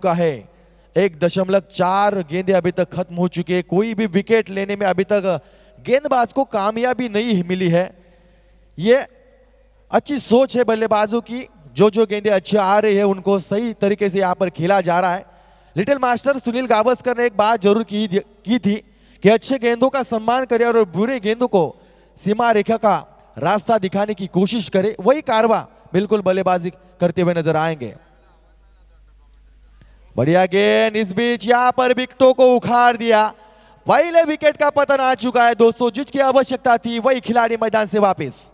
का है। 1.4 गेंदें अभी तक खत्म हो चुकी है। कोई भी विकेट लेने में अभी तक गेंदबाज को कामयाबी नहीं मिली है। ये अच्छी सोच है बल्लेबाजों की, जो गेंदें अच्छी आ रही है उनको सही तरीके से यहाँ पर खेला जा रहा है। लिटिल मास्टर सुनील गावस्कर ने एक बात जरूर की थी कि अच्छे गेंदों का सम्मान करे और बुरे गेंदों को सीमा रेखा का रास्ता दिखाने की कोशिश करे। वही कारवा बिल्कुल बल्लेबाजी करते हुए नजर आएंगे। बढ़िया गेंद, इस बीच यहां पर विकेटों को उखाड़ दिया। पहले विकेट का पतन आ चुका है दोस्तों। जिसकी आवश्यकता थी वही खिलाड़ी मैदान से वापस।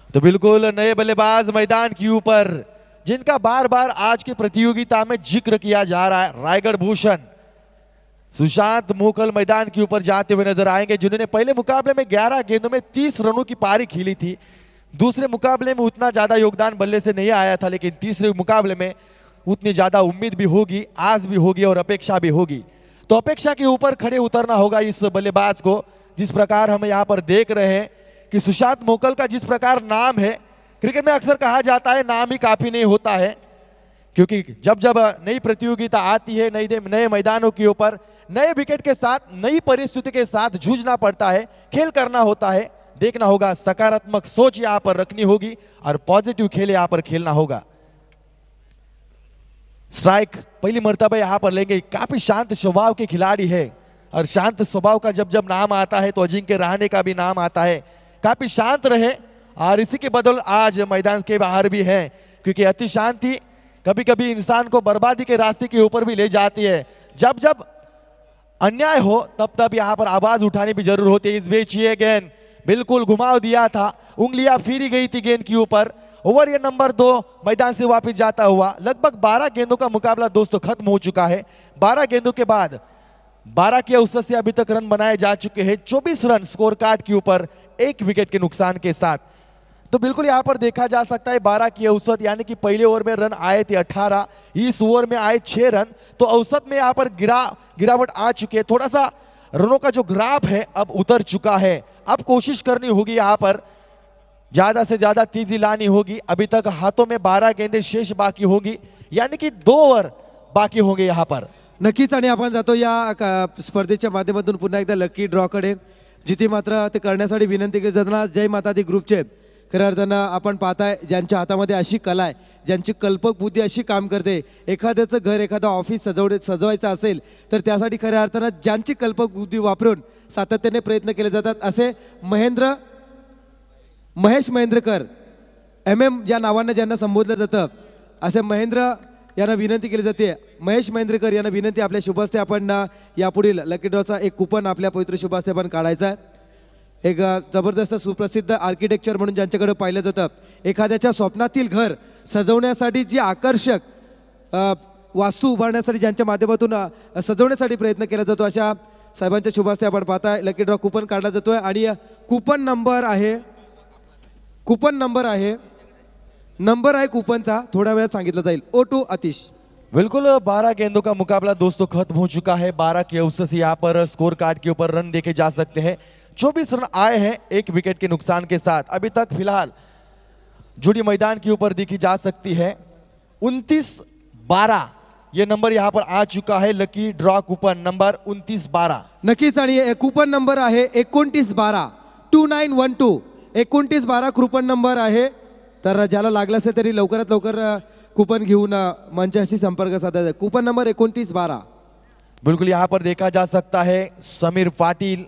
तो बिल्कुल नए बल्लेबाज मैदान के ऊपर, जिनका बार बार आज की प्रतियोगिता में जिक्र किया जा रहा है, रायगढ़ भूषण सुशांत मोकल मैदान के ऊपर जाते हुए नजर आएंगे, जिन्होंने पहले मुकाबले में 11 गेंदों में 30 रनों की पारी खेली थी। दूसरे मुकाबले में उतना ज्यादा योगदान बल्ले से नहीं आया था, लेकिन तीसरे मुकाबले में उतनी ज्यादा उम्मीद भी होगी, आस भी होगी और अपेक्षा भी होगी। तो अपेक्षा के ऊपर खड़े उतरना होगा इस बल्लेबाज को। जिस प्रकार हम यहाँ पर देख रहे हैं कि सुशांत मोकल का जिस प्रकार नाम है, क्रिकेट में अक्सर कहा जाता है नाम ही काफी नहीं होता है, क्योंकि जब जब नई प्रतियोगिता आती है, नए मैदानों के ऊपर नए विकेट के साथ, नई परिस्थिति के साथ जूझना पड़ता है, खेल करना होता है। देखना होगा, सकारात्मक सोच यहां पर रखनी होगी और पॉजिटिव खेल यहां पर खेलना होगा। स्ट्राइक पहली मर्तबा यहां पर लेंगे। काफी शांत स्वभाव के खिलाड़ी है और शांत स्वभाव का जब जब नाम आता है तो अजिंक्य रहाणे का भी नाम आता है। काफी शांत रहे और इसी के बदल आज मैदान के बाहर भी है, क्योंकि अति शांति कभी कभी इंसान को बर्बादी के रास्ते के ऊपर भी ले जाती है। जब जब अन्याय हो तब तब यहाँ पर आवाज उठानी भी जरूर होती है। इस बीच ये गेंद बिल्कुल घुमाव दिया था, उंगलियां फिरी गई थी गेंद के ऊपर। ओवर ये नंबर 2 मैदान से वापस जाता हुआ। लगभग 12 गेंदों का मुकाबला दोस्तों खत्म हो चुका है। 12 गेंदों के बाद 12 के औसत से अभी तक रन बनाए जा चुके हैं। 24 रन स्कोर कार्ड के ऊपर, 1 विकेट के नुकसान के साथ। तो बिल्कुल यहां पर देखा जा सकता है 12 की औसत, यानी कि पहले ओवर में रन आए थे 18, इस ओवर में आए 6 रन। तो औसत में यहां पर गिरावट आ चुकी है। थोड़ा सा रनों का जो ग्राफ है अब उतर चुका है। अब कोशिश करनी होगी यहां पर ज्यादा से ज्यादा तेजी लानी होगी। अभी तक हाथों में 12 गेंदें शेष बाकी होगी, यानी कि 2 ओव्हर बाकी होंगे यहां पर। नक्कीच आणि आपण जातो या स्पर्धेच्या माध्यमातून पुन्हा एकदा लकी ड्रॉ कडे, जिथे मात्र ते करण्यासाठी विनंती केली जाताना जय माता दी ग्रुपचे खऱ्या अर्थानं आपण पाहताय ज्यांच्या हातामध्ये अशी कला आहे, ज्यांची कल्पक बुद्धी अशी काम करते, एखाद्याचं घर एखादं ऑफिस सजवायचं असेल तर त्यासाठी खऱ्या अर्थानं ज्यांची कल्पक बुद्धी वापरून सातत्याने प्रयत्न केले जातात, असे महेश महेंद्रकर MM ज्या नावानं ज्यांना संबोधलं जातं, असे महेंद्र यांना विनंती केली जाते। महेश महेंद्रकर यांना विनंती, आपल्या शुभ हस्ते आपण यापुढील लकी ड्रॉचा एक कुपन आपल्या पवित्र शुभ हस्ते आपण काढायचा आहे। एक जबरदस्त सुप्रसिद्ध आर्किटेक्चर म्हणून ज्यांच्याकडे पाहिलं जातं, एखाद्याच्या स्वप्नातील घर सजवण्यासाठी जी आकर्षक वास्तू उभारण्यासाठी ज्यांच्या माध्यमातून सजवण्यासाठी प्रयत्न केला जातो, अशा साहेबांच्या शुभ हस्ते आपण पाहताय लकी ड्रॉ कुपन काढला जातोय। आणि कुपन नंबर आहे कूपन का थोड़ा वेळ सांगितलं जाईल। O2 आतिश। बिल्कुल 12 गेंदों का मुकाबला दोस्तों खत्म हो चुका है। 12 के औसत से यहाँ पर स्कोर कार्ड के ऊपर रन देखे जा सकते हैं। 24 रन आए हैं 1 विकेट के नुकसान के साथ। अभी तक फिलहाल जुड़ी मैदान के ऊपर देखी जा सकती है 29-12 ये नंबर यहाँ पर आ चुका है। लकी ड्रॉ कूपन नंबर 29-12 नक्कीच। आणि कूपन नंबर आहे 29-12 2912 29-12 कूपन नंबर आहे। तर ज्याला लागलं असेल तरी लवकरात लवकर कूपन घेऊन मंचाशी संपर्क साधायचा। Coupon number 29-12। बिल्कुल यहाँ पर देखा जा सकता है समीर पाटिल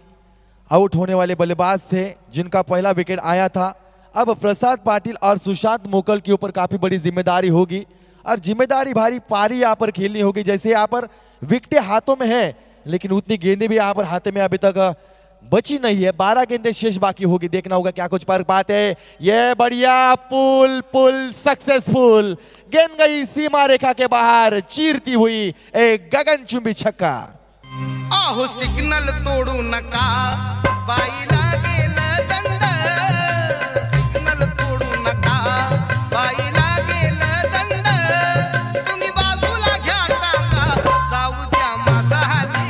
आउट होने वाले बल्लेबाज थे, जिनका पहला विकेट आया था। अब प्रसाद पाटिल और सुशांत मोकल के ऊपर काफी बड़ी जिम्मेदारी होगी और जिम्मेदारी भारी पारी यहाँ पर खेलनी होगी। जैसे यहाँ पर विकेटें हाथों में है, लेकिन उतनी गेंदें भी यहाँ पर हाथ में अभी तक बची नहीं है। 12 गेंदें शेष बाकी होगी। देखना होगा क्या कुछ पर बात है। ये बढ़िया पुल सक्सेसफुल, गेंद गई सीमा रेखा के बाहर, चीरती हुई एक गगनचुंबी छक्का। अहो सिग्नल तोडू नका बाईला गेलं दंड सिग्नल तोडू नका बाईला गेलं दंड तुम्ही बाजूला घ्या टाका जाऊ द्या माझा हाली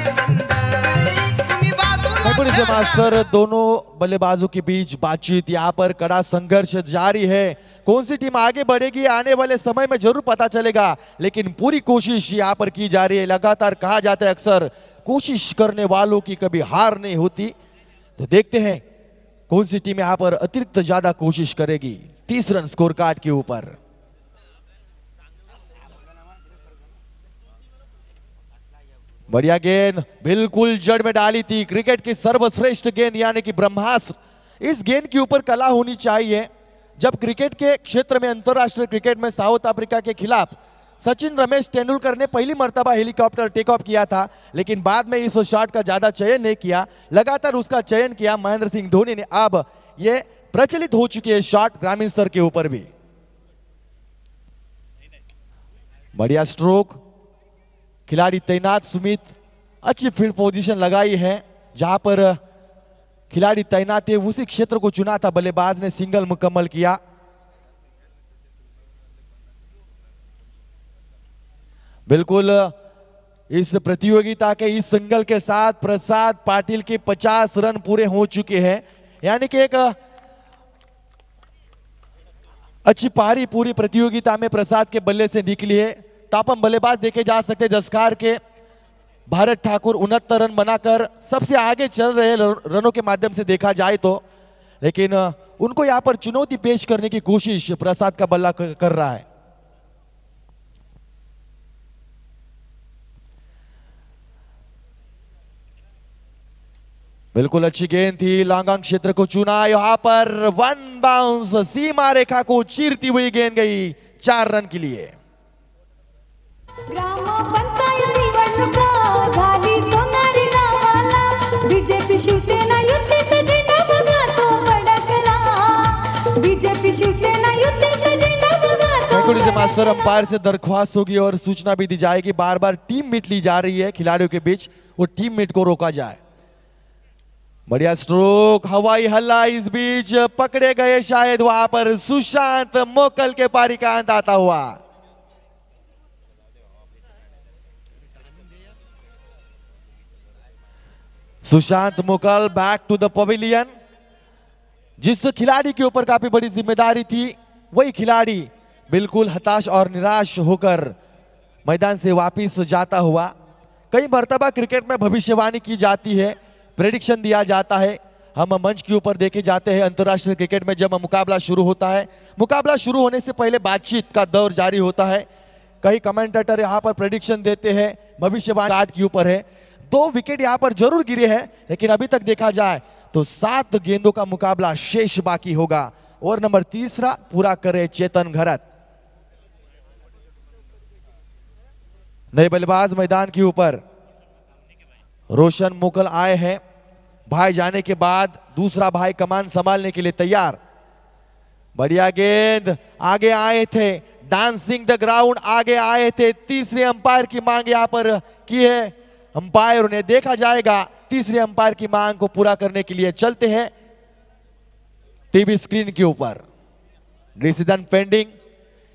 तुम्ही बाजूला से मास्टर दोनों बल्लेबाजों के बीच बातचीत यहाँ पर कड़ा संघर्ष जारी है। कौन सी टीम आगे बढ़ेगी आने वाले समय में जरूर पता चलेगा, लेकिन पूरी कोशिश यहाँ पर की जा रही है। लगातार कहा जाता है अक्सर कोशिश करने वालों की कभी हार नहीं होती। तो देखते हैं कौन सी टीम यहाँ पर अतिरिक्त ज्यादा कोशिश करेगी 30 रन स्कोर कार्ड के ऊपर। बढ़िया गेंद बिल्कुल जड़ में डाली थी। क्रिकेट की सर्वश्रेष्ठ गेंद यानी कि ब्रह्मास्त्र। इस गेंद के ऊपर कला होनी चाहिए। जब क्रिकेट के क्षेत्र में अंतरराष्ट्रीय क्रिकेट में साउथ अफ्रीका के खिलाफ सचिन रमेश तेंदुलकर ने पहली मर्तबा हेलीकॉप्टर टेक ऑफ किया था, लेकिन बाद में इस शॉट का ज्यादा चयन नहीं किया। लगातार उसका चयन किया महेंद्र सिंह धोनी ने। अब ये प्रचलित हो चुकी है शॉट ग्रामीण स्तर के ऊपर भी। बढ़िया स्ट्रोक, खिलाड़ी तैनात सुमित अच्छी फील्ड पोजीशन लगाई है। जहां पर खिलाड़ी तैनात है उसी क्षेत्र को चुना था, बल्लेबाज ने सिंगल मुकम्मल किया। बिल्कुल इस प्रतियोगिता के इस सिंगल के साथ प्रसाद पाटिल के 50 रन पूरे हो चुके हैं, यानी कि एक अच्छी पारी पूरी प्रतियोगिता में प्रसाद के बल्ले से निकली है। टॉपम बल्लेबाज देखे जा सकते जसकार के भारत ठाकुर 69 रन बनाकर सबसे आगे चल रहे रनों के माध्यम से देखा जाए तो, लेकिन उनको यहां पर चुनौती पेश करने की कोशिश प्रसाद का बल्ला कर रहा है। बिल्कुल अच्छी गेंद थी, लॉन्ग ऑन क्षेत्र को चुना। यहां पर वन बाउंस सीमा रेखा को चीरती हुई गेंद गई 4 रन के लिए। ग्रामपंचायत निवडणुका झाली सोनारी नावाला बीजेपी शिवसेना युतीचा झेंडा बघा तो फडकला बीजेपी शिवसेना युतीचा झेंडा बघा तो से मास्टर अंपायर से दरख्वास्त होगी और सूचना भी दी जाएगी। बार बार टीम मीट ली जा रही है खिलाड़ियों के बीच, वो टीम मीट को रोका जाए। बढ़िया स्ट्रोक, हवाई हल्ला इस बीच पकड़े गए शायद वहां पर सुशांत मोकल के पारी का अंत आता हुआ। Sushant Mukul back to the pavilion. जिस खिलाड़ी के ऊपर काफी बड़ी जिम्मेदारी थी वही खिलाड़ी बिल्कुल हताश और निराश होकर मैदान से वापस जाता हुआ। कई मर्तबा क्रिकेट में भविष्यवाणी की जाती है, प्रेडिक्शन दिया जाता है। हम मंच के ऊपर देखे जाते हैं अंतरराष्ट्रीय क्रिकेट में जब मुकाबला शुरू होता है, मुकाबला शुरू होने से पहले बातचीत का दौर जारी होता है। कई कमेंटेटर यहाँ पर प्रेडिक्शन देते हैं, भविष्यवाणी कार्ड के ऊपर है। 2 विकेट यहाँ पर जरूर गिरे हैं, लेकिन अभी तक देखा जाए तो 7 गेंदों का मुकाबला शेष बाकी होगा। ओवर नंबर 3 पूरा करे चेतन घरत। नए बल्लेबाज मैदान के ऊपर रोशन मुकल आए हैं। भाई जाने के बाद दूसरा भाई कमान संभालने के लिए तैयार। बढ़िया गेंद, आगे आए थे डांसिंग द ग्राउंड, आगे आए थे। तीसरे अंपायर की मांग यहां पर की है अंपायर ने, देखा जाएगा तीसरे अंपायर की मांग को पूरा करने के लिए। चलते हैं टीवी स्क्रीन के ऊपर, डिसीजन पेंडिंग।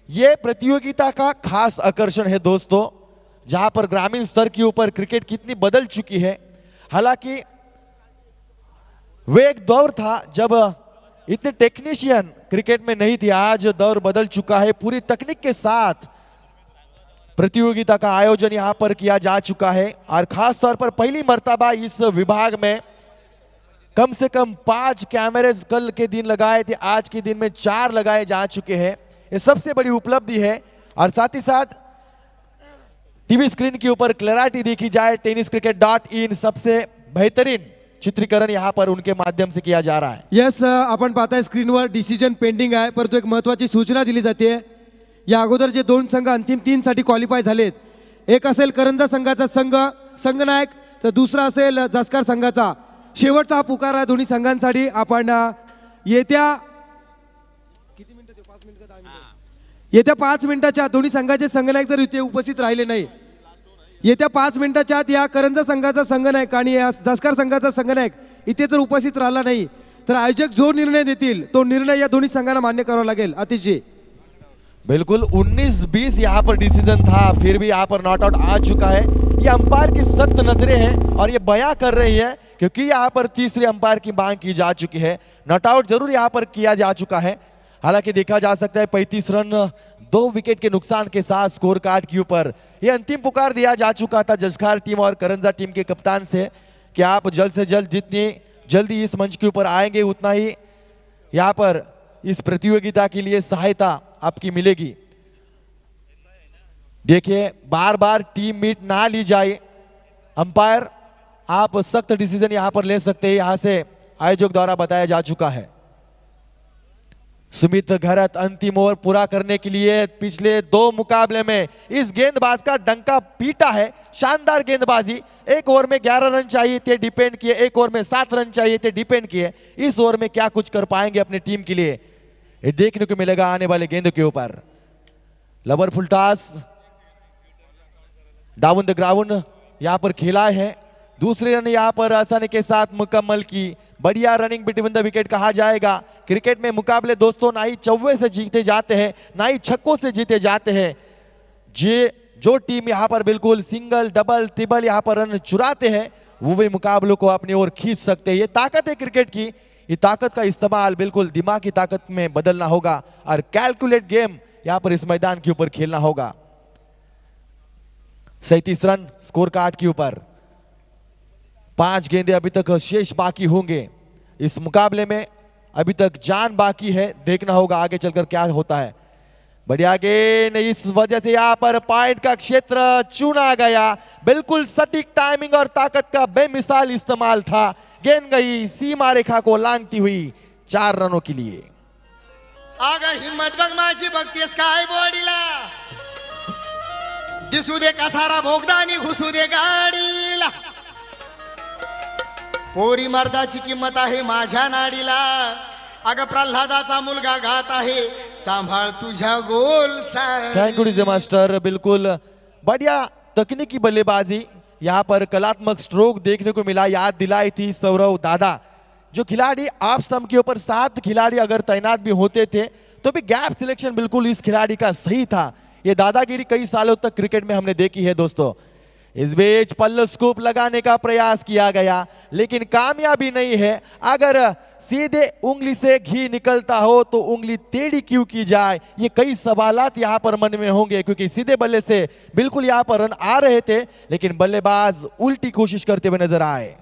यह प्रतियोगिता का खास आकर्षण है दोस्तों, जहां पर ग्रामीण स्तर के ऊपर क्रिकेट कितनी बदल चुकी है। हालांकि वे एक दौर था जब इतने टेक्नीशियन क्रिकेट में नहीं थे, आज दौर बदल चुका है। पूरी तकनीक के साथ प्रतियोगिता का आयोजन यहां पर किया जा चुका है और खास तौर पर पहली मर्तबा इस विभाग में कम से कम 5 कैमरेज कल के दिन लगाए थे, आज के दिन में 4 लगाए जा चुके हैं। ये सबसे बड़ी उपलब्धि है। और साथ ही साथ टीवी स्क्रीन के ऊपर क्लैरिटी देखी जाए, tenniscricket.in सबसे बेहतरीन चित्रीकरण यहां पर उनके माध्यम से किया जा रहा है। यस, आपण पाहताय स्क्रीनवर डिसिजन पेंडिंग आहे, परंतु एक महत्त्वाची सूचना दिली जाते। या अगोदर जे 2 संघ अंतिम 3 साठी क्वालिफाय झालेत, एक असेल करंजा संघाचा संघनायक, तर दुसरा असेल जसकार संघाचा। शेवटचा हा पुकार आहे दोन्ही संघांसाठी। आपण येत्या 5 मिनिटाच्या दोन्ही संघाचे संघनायक जर इथे उपस्थित राहिले नाही येत्या 5 मिनिटाच्या आत या करंजा संघाचा संघनायक आणि या जसकार संघाचा संघनायक इथे जर उपस्थित राहिला नाही तर आयोजक जो निर्णय देतील तो निर्णय या दोन्ही संघांना मान्य करावा लागेल। आतिश जी। बिल्कुल 19-20 यहाँ पर डिसीजन था, फिर भी यहाँ पर नॉट आउट आ चुका है। ये अंपायर की सख्त नजरें हैं और ये बयां कर रही है क्योंकि यहाँ पर तीसरे अंपायर की मांग की जा चुकी है। नॉट आउट जरूर यहाँ पर किया जा चुका है। हालांकि देखा जा सकता है 35 रन 2 विकेट के नुकसान के साथ स्कोर कार्ड के ऊपर ये अंतिम पुकार दिया जा चुका था जसकार टीम और करंजा टीम के कप्तान से कि आप जल्द से जल्द जितनी जल्दी इस मंच के ऊपर आएंगे उतना ही यहाँ पर इस प्रतियोगिता के लिए सहायता आपकी मिलेगी। देखिए बार बार टीम मीट ना ली जाए, अंपायर आप सख्त डिसीजन यहां पर ले सकते हैं, यहां से आयोजक द्वारा बताया जा चुका है। सुमित घरत अंतिम ओवर पूरा करने के लिए पिछले 2 मुकाबले में इस गेंदबाज का डंका पीटा है। शानदार गेंदबाजी, 1 ओवर में 11 रन चाहिए थे, डिपेंड किए, 1 ओवर में 7 रन चाहिए थे, डिपेंड किए। इस ओवर में क्या कुछ कर पाएंगे अपनी टीम के लिए ये देखने को मिलेगा आने वाले गेंद के ऊपर। Lover full toss down the ground यहां पर खेला है, दूसरे रन यहां पर आसानी के साथ मुकम्मल की। बढ़िया रनिंग बिटवीन द विकेट कहा जाएगा। क्रिकेट में मुकाबले दोस्तों ना ही चौवे से जीते जाते हैं ना ही छक्कों से जीते जाते हैं। जो टीम यहां पर बिल्कुल सिंगल डबल ट्रिपल यहां पर रन चुराते हैं वो भी मुकाबलों को अपनी ओर खींच सकते हैं। ये ताकत है क्रिकेट की, ये ताकत का इस्तेमाल बिल्कुल दिमाग की ताकत में बदलना होगा और कैलकुलेट गेम यहां पर इस मैदान के ऊपर खेलना होगा। 37 रन स्कोर कार्ड के ऊपर, 5 गेंदे अभी तक शेष बाकी होंगे इस मुकाबले में, अभी तक जान बाकी है, देखना होगा आगे चलकर क्या होता है। बढ़िया गेंद, इस वजह से यहां पर पॉइंट का क्षेत्र चुना गया। बिल्कुल सटीक टाइमिंग और ताकत का बेमिसाल इस्तेमाल था। गेंद गई सीमा रेखा को लांघती हुई 4 रनों के लिए। अगं हिम्मत बघ माझी बघतेस काय बॉडीला, दिसू दे कसारा भोगदानी घुसू दे गाडीला, पोरी मर्दाची किंमत आहे माझ्या नाडीला, अगं प्रल्हादाचा मुलगा गात आहे सांभाळ तुझ्या गोल थैंक यू मास्टर। बिल्कुल बढ़िया तकनीकी बल्लेबाजी, यहाँ पर कलात्मक स्ट्रोक देखने को मिला, याद दिलाई थी सौरव दादा। जो खिलाड़ी ऑफ स्टंप के ऊपर 7 खिलाड़ी अगर तैनात भी होते थे तो भी गैप सिलेक्शन बिल्कुल इस खिलाड़ी का सही था। ये दादागिरी कई सालों तक क्रिकेट में हमने देखी है दोस्तों। इस बीच पल्ल स्कूप लगाने का प्रयास किया गया लेकिन कामयाबी नहीं है। अगर सीधे उंगली से घी निकलता हो तो उंगली टेढ़ी क्यों की जाए, ये कई सवालात यहाँ पर मन में होंगे क्योंकि सीधे बल्ले से बिल्कुल यहाँ पर रन आ रहे थे लेकिन बल्लेबाज उल्टी कोशिश करते हुए नजर आए।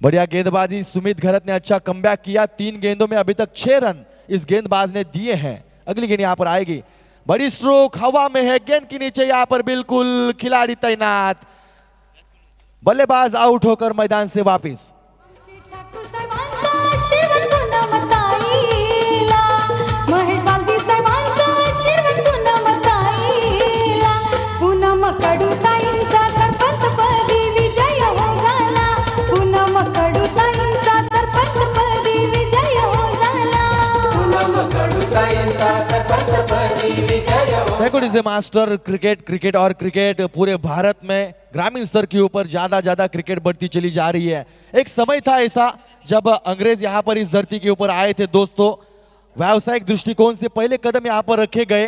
बढ़िया गेंदबाजी, सुमित घरत ने अच्छा कमबैक किया। 3 गेंदों में अभी तक 6 रन इस गेंदबाज ने दिए हैं। अगली गेंद यहाँ पर आएगी, बड़ी स्ट्रोक हवा में है, गेंद के नीचे यहाँ पर बिल्कुल खिलाड़ी तैनात, बल्लेबाज आउट होकर मैदान से वापस। मास्टर क्रिकेट और क्रिकेट पूरे भारत में ग्रामीण स्तर के ऊपर ज्यादा क्रिकेट बढ़ती चली जा रही है। एक समय था ऐसा जब अंग्रेज यहाँ पर इस धरती के ऊपर आए थे दोस्तों, व्यावसायिक दृष्टिकोण से पहले कदम यहाँ पर रखे गए,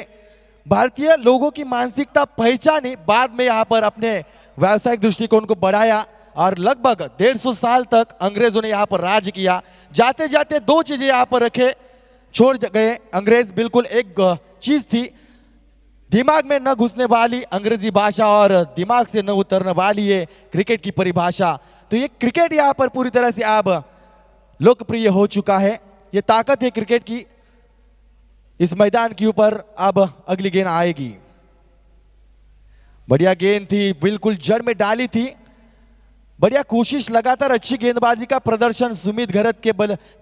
भारतीय लोगों की मानसिकता पहचानी, बाद में यहाँ पर अपने व्यावसायिक दृष्टिकोण को बढ़ाया और लगभग 150 साल तक अंग्रेजों ने यहाँ पर राज किया। जाते जाते 2 चीजें यहाँ पर रखे छोड़ गए अंग्रेज। बिल्कुल एक चीज थी दिमाग में न घुसने वाली अंग्रेजी भाषा और दिमाग से न उतरने वाली ये क्रिकेट की परिभाषा। तो ये क्रिकेट यहाँ पर पूरी तरह से अब लोकप्रिय हो चुका है। ये ताकत है क्रिकेट की इस मैदान के ऊपर। अब अगली गेंद आएगी, बढ़िया गेंद थी, बिल्कुल जड़ में डाली थी, बढ़िया कोशिश, लगातार अच्छी गेंदबाजी का प्रदर्शन सुमित घरत के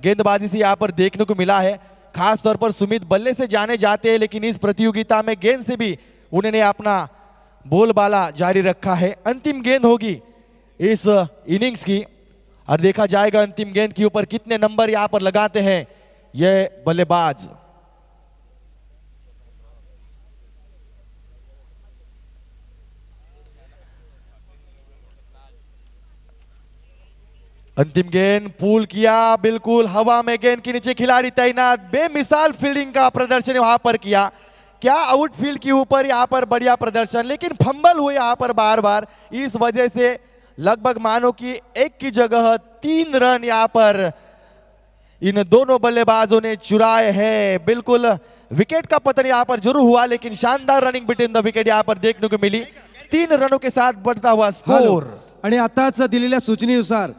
गेंदबाजी से यहाँ पर देखने को मिला है। खास तौर पर सुमित बल्ले से जाने जाते हैं लेकिन इस प्रतियोगिता में गेंद से भी उन्होंने अपना बोलबाला जारी रखा है। अंतिम गेंद होगी इस इनिंग्स की और देखा जाएगा अंतिम गेंद के ऊपर कितने नंबर यहां पर लगाते हैं ये बल्लेबाज। अंतिम गेंद पुल किया, बिल्कुल हवा में गेंद के नीचे खिलाड़ी तैनात, बेमिसाल फील्डिंग का प्रदर्शन वहां पर किया। क्या आउटफील्ड के ऊपर यहाँ पर बढ़िया प्रदर्शन, लेकिन फंबल हुए यहाँ पर बार बार, इस वजह से लगभग मानो कि एक की जगह 3 रन यहाँ पर इन दोनों बल्लेबाजों ने चुराए हैं। बिल्कुल विकेट का पतन यहाँ पर जरूर हुआ, लेकिन शानदार रनिंग बिटवीन द विकेट यहाँ पर देखने को मिली। 3 रनों के साथ बढ़ता हुआ स्कोर। आणि आताच दिलेल्या सूचनेनुसार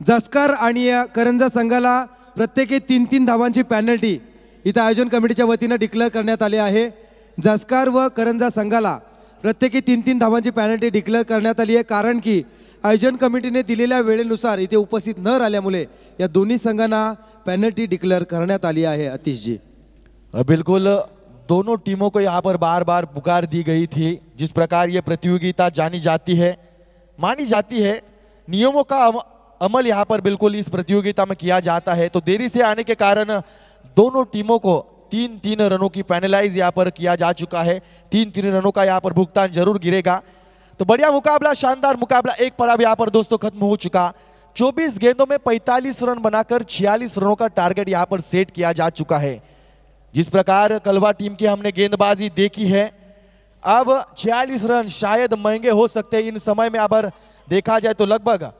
जसकर आणि करंजा संघाला प्रत्येकी 3-3 धावांची पॅनल्टी इथं आयोजन कमिटीच्या वतीनं डिक्लेअर करण्यात आली आहे। जसकर व करंजा संघाला प्रत्येकी 3-3 धावांची पॅनल्टी डिक्लेअर करण्यात आली आहे, कारण की आयोजन कमिटीने दिलेल्या वेळेनुसार इथे उपस्थित न राहिल्यामुळे या दोन्ही संघांना पेनल्टी डिक्लेअर करण्यात आली है। अतीश जी, बिल्कुल दोनों टीमों को यहाँ पर बार बार पुकार दी गई थी। जिस प्रकार ये प्रतियोगिता जानी जाती है, मानी जाती है, नियमों का अमल यहाँ पर बिल्कुल इस प्रतियोगिता में किया जाता है, तो देरी से आने के कारण दोनों टीमों को 3-3 रनों की पेनलाइज यहाँ पर किया जा चुका है। 3-3 रनों का यहाँ पर भुगतान जरूर गिरेगा। तो बढ़िया मुकाबला, शानदार मुकाबला। एक पड़ाव यहाँ पर दोस्तों खत्म हो चुका। 24 गेंदों में 45 रन बनाकर 46 रनों का टारगेट यहाँ पर सेट किया जा चुका है। जिस प्रकार कलवा टीम की हमने गेंदबाजी देखी है, अब 46 रन शायद महंगे हो सकते हैं इन समय में। अगर देखा जाए तो लगभग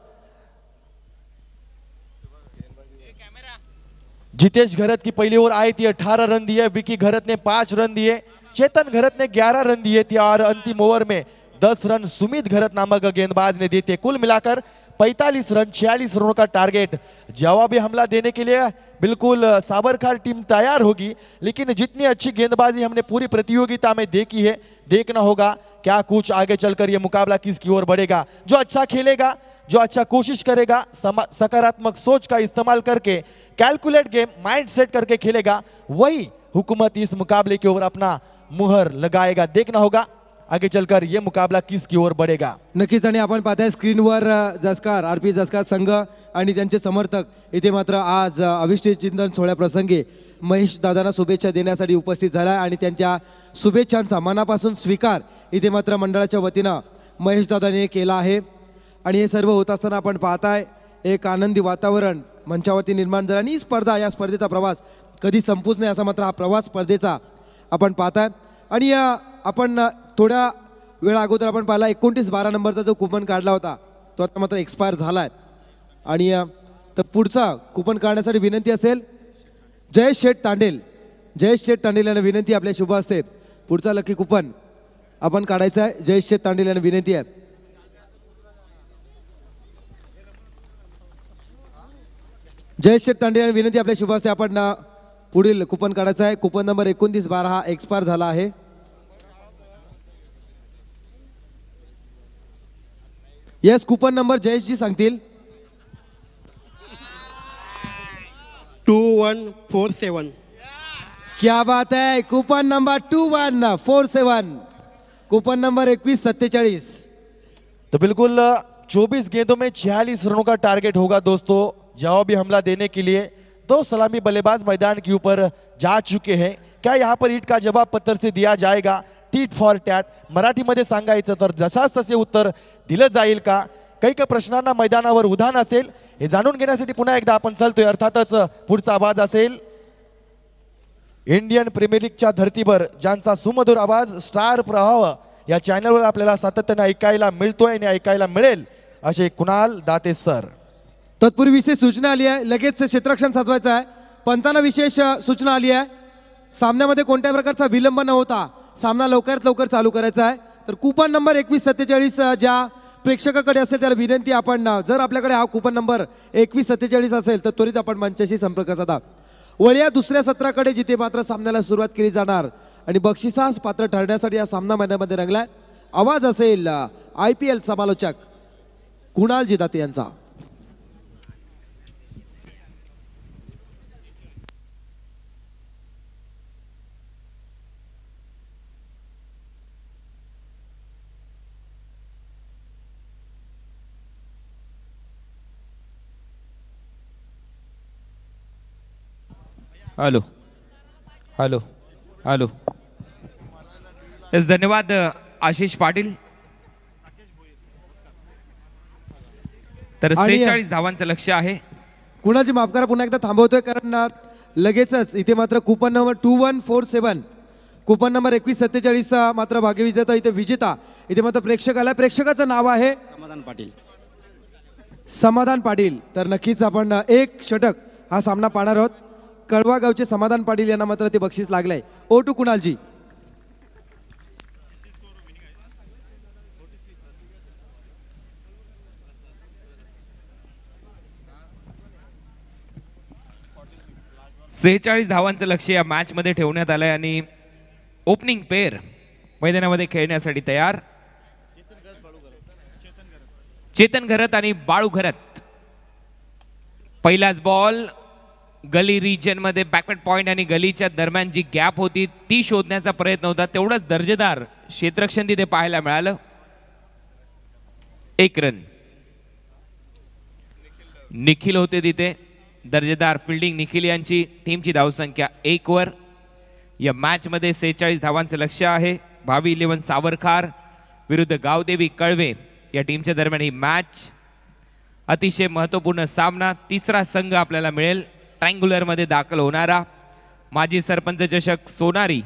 जितेश घरत की पहली ओवर आई थी, 18 रन दिए, विकी घरत ने 5 रन दिए, चेतन घरत ने 11 रन दिए थे और अंतिम ओवर में 10 रन सुमित घरत नामक गेंदबाज ने दिए थे। कुल मिलाकर 45 रन, 46 रनों का टारगेट। जवाबी हमला देने के लिए बिल्कुल साबरखार टीम तैयार होगी, लेकिन जितनी अच्छी गेंदबाजी हमने पूरी प्रतियोगिता में देखी है, देखना होगा क्या कुछ आगे चलकर यह मुकाबला किसकी ओर बढ़ेगा। जो अच्छा खेलेगा, जो अच्छा कोशिश करेगा, सकारात्मक सोच का इस्तेमाल करके, कैलकुलेट गेम माइंड सेट करके खेलेगा, वही हुकूमत इस मुकाबले की ओर अपना मुहर लगाएगा। देखना होगा आगे चलकर यह मुकाबला किसकी ओर बढ़ेगा। नक्कीच। आणि आपण पाहताय स्क्रीनवर जसकार, आरपी जसकार संघ आणि त्यांचे समर्थक इथे मात्र आज अविष्ट चिंतन सोहळ्याप्रसंगी महेश दादांना शुभेच्छा देण्यासाठी उपस्थित झाला आणि त्यांच्या शुभेच्छांचा मनापासून स्वीकार इथे मात्र मंडळाच्या वतीनं महेश दादांनी केला आहे। आणि हे सर्व होत असताना आपण पाहताय एक आनंदी वातावरण मंचावरती निर्माण झालं आणि ही स्पर्धा, या स्पर्धेचा प्रवास कधी संपूच नाही असा मात्र हा प्रवास स्पर्धेचा आपण पाहताय। आणि आपण थोड्या वेळा अगोदर आपण पाहिला 29-12 नंबरचा जो कुपन काढला होता तो आता मात्र एक्सपायर झाला आहे। आणि तर पुढचा कुपन काढण्यासाठी विनंती असेल जयेश शेठ तांडेल, जयेश शेठ तांडेल यांना विनंती, आपल्या शुभ हस्ते पुढचा लकी कुपन आपण काढायचा आहे। जयेश शेठ तांडेल यांना विनंती आहे। जयेश शेठ तांडेल यांना विनंती, आपल्या शुभ हस्ते आपण पुढील कुपन काढायचा आहे। कुपन नंबर 29-12 हा एक्सपायर झाला आहे। यस, कुपन नंबर जयेश जी सांगतील। 2147। क्या बात है, कूपन नंबर 2147, कूपन नंबर 2147। तो बिल्कुल 24 गेंदों में 46 रनों का टारगेट होगा दोस्तों। जवाबी हमला देने के लिए 2 सलामी बल्लेबाज मैदान के ऊपर जा चुके हैं। क्या यहाँ पर हिट का जवाब पत्थर से दिया जाएगा? टीट फॉर टॅट मराठीमध्ये सांगायचं तर जसाच तसे उत्तर दिलं जाईल का? काही काही प्रश्नांना मैदानावर उधाण असेल हे जाणून घेण्यासाठी पुन्हा एकदा आपण चालतोय। अर्थातच पुढचा आवाज असेल इंडियन प्रीमियर लीगच्या धर्तीवर, ज्यांचा सुमधुर आवाज स्टार प्रवाह या चॅनलवर आपल्याला सातत्याने ऐकायला मिळतोय आणि ऐकायला मिळेल, असे कुणाल दाते सर। तत्पूर्वी विशेष सूचना आली आहे, लगेच क्षेत्ररक्षण साधवायचं आहे। पंचांना विशेष सूचना आली आहे, सामन्यामध्ये कोणत्या प्रकारचा विलंब न होता सामना लवकरात लवकर चालू करायचा आहे। तर कूपन नंबर 2147 ज्या प्रेक्षकाकडे असेल त्याला विनंती, आपण जर आपल्याकडे हा कूपन नंबर 2147 असेल तर त्वरित आपण मंचाशी संपर्क साधा। वळ्या दुसऱ्या सत्राकडे जिथे मात्र सामन्याला सुरुवात केली जाणार आणि बक्षिसास पात्र ठरण्यासाठी या सामना मैदानामध्ये रंगलाय। आवाज असेल IPL समालोचक कुणालजी दाते यांचा। Hello hello hello. यस, धन्यवाद आशिष पाटील। तर आणि 46 धावांचं लक्ष्य आहे. कुणाची माफ करा, पुन्हा एकदा थांबवतोय कारण ना लगेचच इथे मात्र कुपन नंबर 2147 कुपन नंबर 2147 चा मात्र भाग्यविजेता इथे विजेता इथे मात्र प्रेक्षक आलाय. प्रेक्षकाचं नाव आहे समाधान पाटील. तर नक्कीच आपण एक षटक हा सामना पाहणार आहोत. कळवा गावचे समाधान पाटील यांना मात्र ते बक्षीस लागलंय. ओ टू कुणालजी. सेहेचाळीस धावांचं लक्ष्य या मॅच मध्ये ठेवण्यात आलंय आणि ओपनिंग पेअर मैदानामध्ये खेळण्यासाठी तयार. चेतन घरत आणि बाळू घरत. पहिलाच बॉल गली रिजन मध्ये बॅकवर्ड पॉइंट आणि गलीच्या दरम्यान जी गॅप होती ती शोधण्याचा प्रयत्न होता. तेवढंच दर्जेदार क्षेत्ररक्षण तिथे पाहायला मिळालं. 1 रन. निखिल होते तिथे. दर्जेदार फिल्डिंग निखिल यांची. टीमची धावसंख्या 1 वर. या मॅच मध्ये 46 धावांचं लक्ष्य आहे. भावी 11 सावरखार विरुद्ध गावदेवी कळवे या टीमच्या दरम्यान ही मॅच. अतिशय महत्त्वपूर्ण सामना. तिसरा संघ आपल्याला मिळेल ट्रायंग्युलर मध्ये दाखल होणारा. माजी सरपंच चषक सोनारी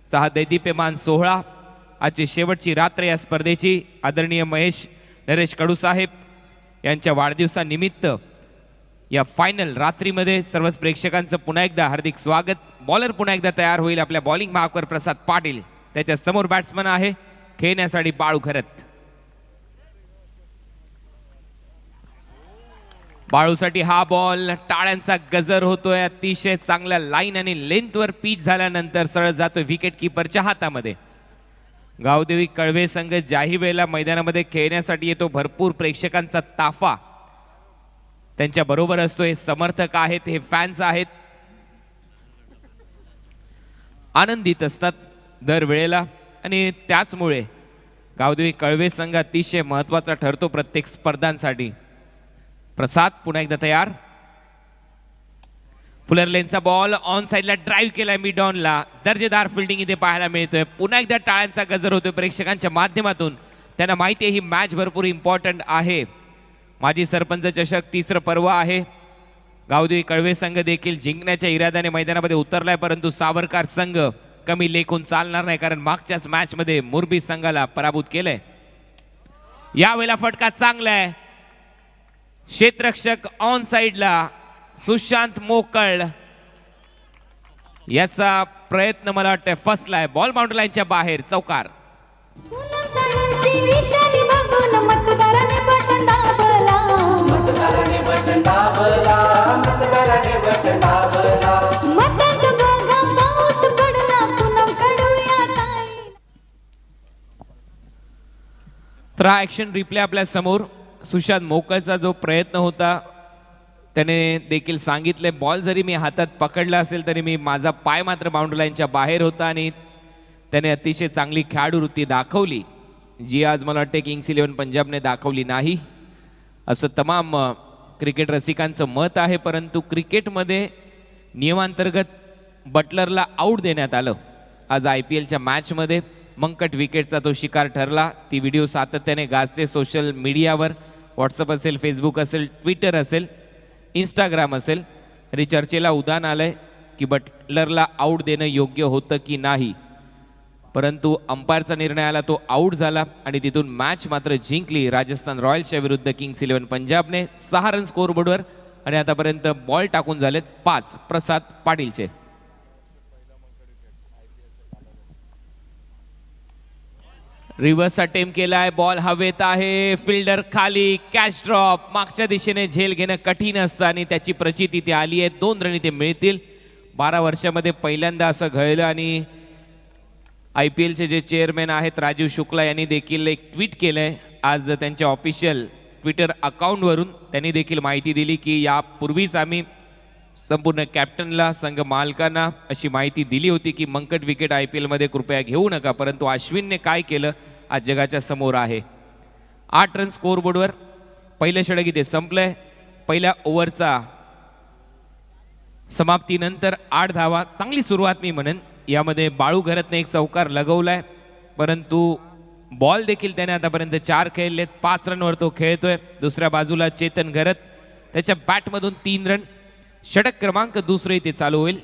चा हा दैदिप्यमान सोहळा. आजची शेवटची रात्र या स्पर्धेची. आदरणीय महेश नरेश कडू साहेब यांच्या वाढदिवसानिमित्त या फायनल रात्रीमध्ये सर्वच प्रेक्षकांचं पुन्हा एकदा हार्दिक स्वागत. बॉलर पुन्हा एकदा तयार होईल. आपल्या बॉलिंग महाकर प्रसाद पाटील. त्याच्या समोर बॅट्समन आहे खेळण्यासाठी बाळू घरत. बाळूसाठी हा बॉल. टाळ्यांचा गजर होतोय. अतिशय चांगल्या लाईन आणि लेंथवर पिच झाल्यानंतर सरळ जातोय विकेट किपरच्या हातामध्ये. गावदेवी कळवे संघ ज्याही वेळेला मैदानामध्ये खेळण्यासाठी येतो भरपूर प्रेक्षकांचा ताफा त्यांच्या बरोबर असतो. हे समर्थक आहेत, हे फॅन्स आहेत, आनंदित असतात दर वेळेला आणि त्याचमुळे गावदेवी कळवे संघ अतिशय महत्त्वाचा ठरतो प्रत्येक स्पर्धांसाठी. प्रसाद पुन्हा एकदा तयार. फुलर लेनचा बॉल ऑन साइडला ड्राईव्ह केलाय मिड ऑनला. दर्जेदार फिल्डिंग इथे पाहायला मिळतोय. पुन्हा एकदा टाळ्यांचा गजर होतोय प्रेक्षकांच्या माध्यमातून. त्यांना माहिती आहे ही मॅच भरपूर इम्पॉर्टंट आहे. माजी सरपंच चषक तिसरं पर्व आहे. गावदेवी कळवे संघ देखील जिंकण्याच्या इराद्याने मैदानामध्ये उतरलाय परंतु सावरकार संघ कमी लेखून चालणार नाही कारण मागच्याच मॅच मध्ये मोरबी संघाला पराभूत केलंय. यावेळेला फटका चांगला आहे. क्षेत्ररक्षक ऑन साइडला सुशांत मोकळ याचा प्रयत्न मला वाटतं फसलाय. बॉल बाउंड्री लाईनच्या बाहेर. चौकार. पूनमताईंची निशाणी बघून मतदाराने बटन दाबला. मताचं बघा पाऊस पडला पूनम कडूया ताई. तर हा ऍक्शन रिप्ले आपल्या समोर. सुशांत मोकळचा जो प्रयत्न होता त्याने देखील सांगितले बॉल जरी मी हातात पकडला असेल तरी मी माझा पाय मात्र बाउंड्री लाईनच्या बाहेर होता आणि त्याने अतिशय चांगली खेळाडू वृत्ती दाखवली जी आज मला वाटते किंग्स 11 पंजाबने दाखवली नाही असं तमाम क्रिकेट रसिकांचं मत आहे. परंतु क्रिकेटमध्ये नियमांतर्गत बटलरला आऊट देण्यात आलं आज IPLच्या मॅचमध्ये. मंकट विकेटचा तो शिकार ठरला. ती व्हिडिओ सातत्याने गाजते सोशल मीडियावर. व्हॉट्सअप असेल, फेसबुक असेल, ट्विटर असेल, इंस्टाग्राम असेल आणि चर्चेला उदाहरण आलंय की बटलरला आऊट देणं योग्य होतं की नाही. परंतु अंपायरचा निर्णय आला, तो आऊट झाला आणि तिथून मॅच मात्र जिंकली राजस्थान रॉयल्सच्या विरुद्ध किंग्स 11 पंजाबने 6 रन स्कोअरबोर्डवर आणि आतापर्यंत बॉल टाकून झालेत 5 प्रसाद पाटीलचे. रिव्हर्स अटेम्प्ट केलाय. बॉल हवेत आहे. फिल्डर खाली. Catch drop. मागच्या दिशेने झेल घेणं कठीण असतं आणि त्याची प्रचिती इथे आली आहे. 2 रन इथे मिळतील. 12 वर्षामध्ये पहिल्यांदा असं घडलं आणि IPLचे जे चेअरमॅन आहेत राजीव शुक्ला यांनी देखील एक ट्विट केलंय आज त्यांच्या ऑफिशियल ट्विटर अकाउंटवरून. त्यांनी देखील माहिती दिली की यापूर्वीच आम्ही संपूर्ण कॅप्टनला संघ मालकांना अशी माहिती दिली होती की मंकट विकेट IPL मध्ये कृपया घेऊ नका. परंतु अश्विनने काय केलं आज जगाच्या समोर आहे. 8 रन स्कोअरबोर्डवर. पहिलं षटक इथे संपलंय. पहिल्या ओव्हरचा समाप्तीनंतर 8 धावा. चांगली सुरुवात मी म्हणेन. यामध्ये बाळू घरतने एक चौकार लगवलाय परंतु बॉल देखील त्याने आतापर्यंत 4 खेळलेत, 5 रनवर तो खेळतोय. दुसऱ्या बाजूला चेतन घरत, त्याच्या बॅटमधून 3 रन. षटक क्रमांक दुसरे इथे चालू होईल.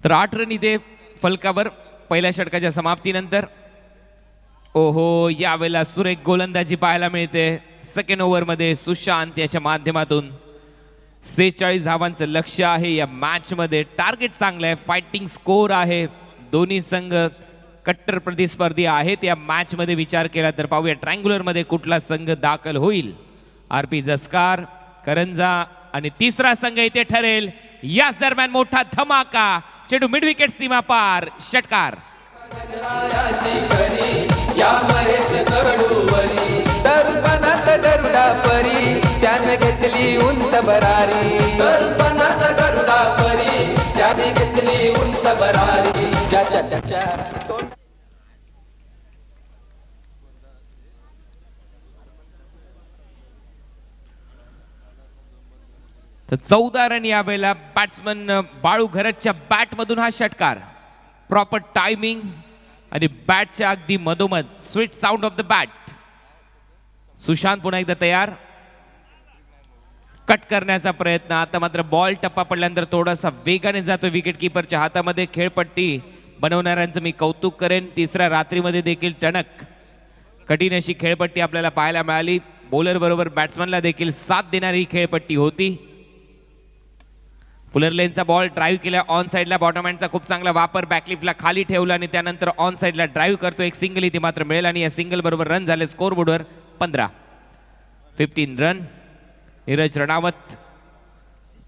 तर 8 रन इथे फलकावर पहिल्या षटकाच्या समाप्तीनंतर. ओहो, यावेळेला सुरेख गोलंदाजी पाहायला मिळते. सेकंड ओव्हरमध्ये सुशांत याच्या माध्यमातून 46 धावांचं लक्ष्य आहे या मॅच मध्ये. टार्गेट चांगलं आहे, फायटिंग स्कोर आहे. दोन्ही संघ कट्टर प्रतिस्पर्धी आहेत या मॅच मध्ये. विचार केला तर पाहूया ट्रायंग्युलर मध्ये कुठला संघ दाखल होईल. आरपी जस्कार, करंजा आणि तिसरा संघ इथे ठरेल. याच दरम्यान मोठा धमाका, चेंडू मिड विकेट सीमा पार, षटकार. या महेश कडूवरी तरुपणात गरुडा परी त्याने घेतली उंच भरारी. तरुपणात गरुडा परी त्याने घेतली उंच भरारी. ज्याच्या त्याच्या तर 14 रन यावेळेला बॅट्समन बाळू घरतच्या बॅटमधून हा षटकार. प्रॉपर टायमिंग आणि बॅटच्या अगदी मधोमध, sweet sound of the bat. Sushant पुन्हा एकदा तयार, कट करण्याचा प्रयत्न. आता मात्र बॉल टप्पा पडल्यानंतर थोडासा वेगाने जातो विकेट किपरच्या हातामध्ये. खेळपट्टी बनवणाऱ्यांचं मी कौतुक करेन. तिसऱ्या रात्रीमध्ये देखील टणक कठीण अशी खेळपट्टी आपल्याला पाहायला मिळाली. बॉलर बरोबर बॅट्समनला देखील साथ देणारी खेळपट्टी होती. फुलर लेनचा बॉल ड्राईव्ह केला ऑन साईडला. बॉटम हँडचा खूप चांगला वापर, बॅकलिफ्टला खाली ठेवला आणि त्यानंतर ऑन साईडला ड्राईव्ह करतो. एक सिंगल इथे मात्र मिळेल आणि या सिंगल बरोबर रन झाले स्कोर बोर्डवर 15 run. Neeraj Ranaut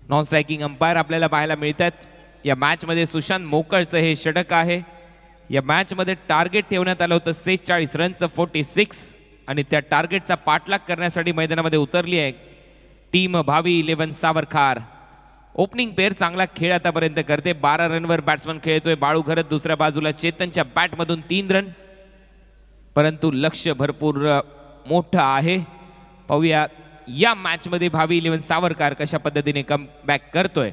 non striking umpire आपल्याला पाहायला मिळतात. या मॅच मध्ये सुशांत मोकळचं हे षटक आहे. या मॅच मध्ये टार्गेट ठेवण्यात आलं होतं 46 रनचं 46 आणि त्या टार्गेटचा पाठलाग करण्यासाठी मैदानामध्ये उतरली आहे टीम भावी 11 सावरखार. ओपनिंग पेअर चांगला खेळ आतापर्यंत करते. 12 रनवर बॅट्समन खेळतोय बाळू घरत. दुसऱ्या बाजूला चेतनच्या बॅटमधून 3 रन, परंतु लक्ष भरपूर मोठं आहे. पाहूया या मॅच मध्ये भावी 11 सावरकार कशा पद्धतीने कम बॅक करतोय.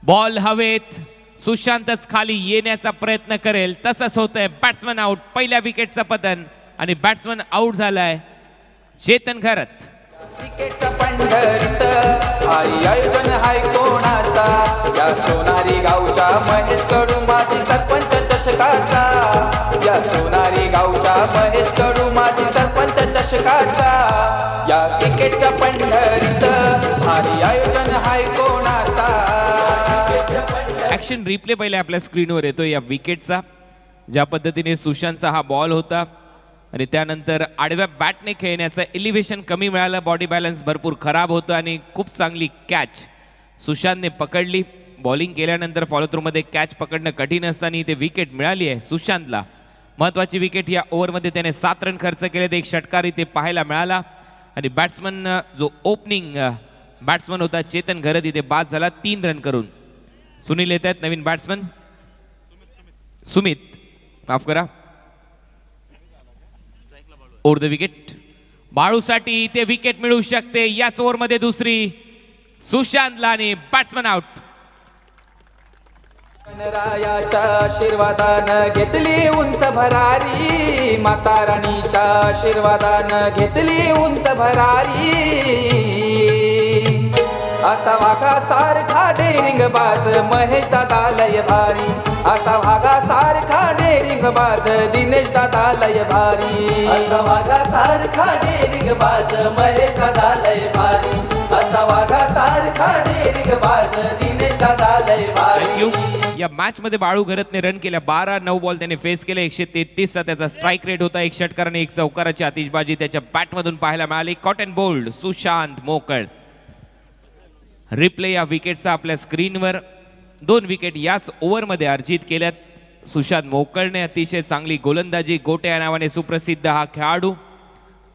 बॉल हवेत, सुशांतच खाली येण्याचा प्रयत्न करेल, तसंच होतंय. बॅट्समन आउट, पहिल्या विकेटचं पतन आणि बॅट्समन आउट झालाय चेतन घरत. क्रिकेटच्या पंढरीत भारी आयोजन हाय कोणाचा. या सोनारी गावच्या महेश कडू माझी सरपंच चषकाचा. या सोनारी गावच्या महेश कडू माझी सरपंच चषकाचा. या क्रिकेटच्या पंढरीत भारी आयोजन हाय कोणाचा. ऍक्शन रिप्ले पहिले आपल्या स्क्रीनवर येतो या विकेटचा. ज्या पद्धतीने सुशांतचा हा बॉल होता आणि त्यानंतर आडव्या बॅटने खेळण्याचं एलिव्हेशन कमी मिळालं. बॉडी बॅलन्स भरपूर खराब होतं आणि खूप चांगली कॅच सुशांतने पकडली. बॉलिंग केल्यानंतर फॉलो थ्रू मध्ये कॅच पकडणं कठीण असताना ते विकेट मिळाली आहे सुशांतला. महत्वाची विकेट. या ओव्हरमध्ये त्याने 7 रन खर्च केले. एक षटकार इथे पाहायला मिळाला आणि बॅट्समन जो ओपनिंग बॅट्समन होता चेतन घरत इथे बाद झाला 3 रन करून. सुनील येत आहेत नवीन बॅट्समन, सुमित माफ करा. ओव्हर द विकेट बाळूसाठी इथे विकेट मिळू शकते. याच ओव्हरमध्ये दुसरी सुशांतला आणि बॅट्समन आउट. गणरायाच्या आशीर्वादानं घेतली उंच भरारी. माता राणीच्या आशीर्वादानं घेतली उंच भरारी. असा वाघा सारखा डेरिंग बाज महेश दादा लय भारी. असा वाघा सारखा डेरिंग बाज दिनेश दादा लय भारी. असा वाघा सारखा डेरिंग बाज महेश दादा लय भारी. असा वाघा सारखा डेरिंग बाज दिनेश दादा लय भारी. या मॅच मध्ये बाळू घरतने रन केल्या 12. 9 बॉल त्याने फेस केले. 133 चा त्याचा स्ट्राईक रेट होता. 1 षटकार आणि 1 चौकाराची आतिषबाजी त्याच्या बॅटमधून पाहायला मिळाली. कॉटन बोल्ड सुशांत मोकळ. रिप्ले या विकेटचा आपल्या स्क्रीनवर. 2 विकेट याच ओव्हरमध्ये अर्जित केल्यात. सुशांत मोकळने अतिशय चांगली गोलंदाजी. गोटे या नावाने सुप्रसिद्ध हा खेळाडू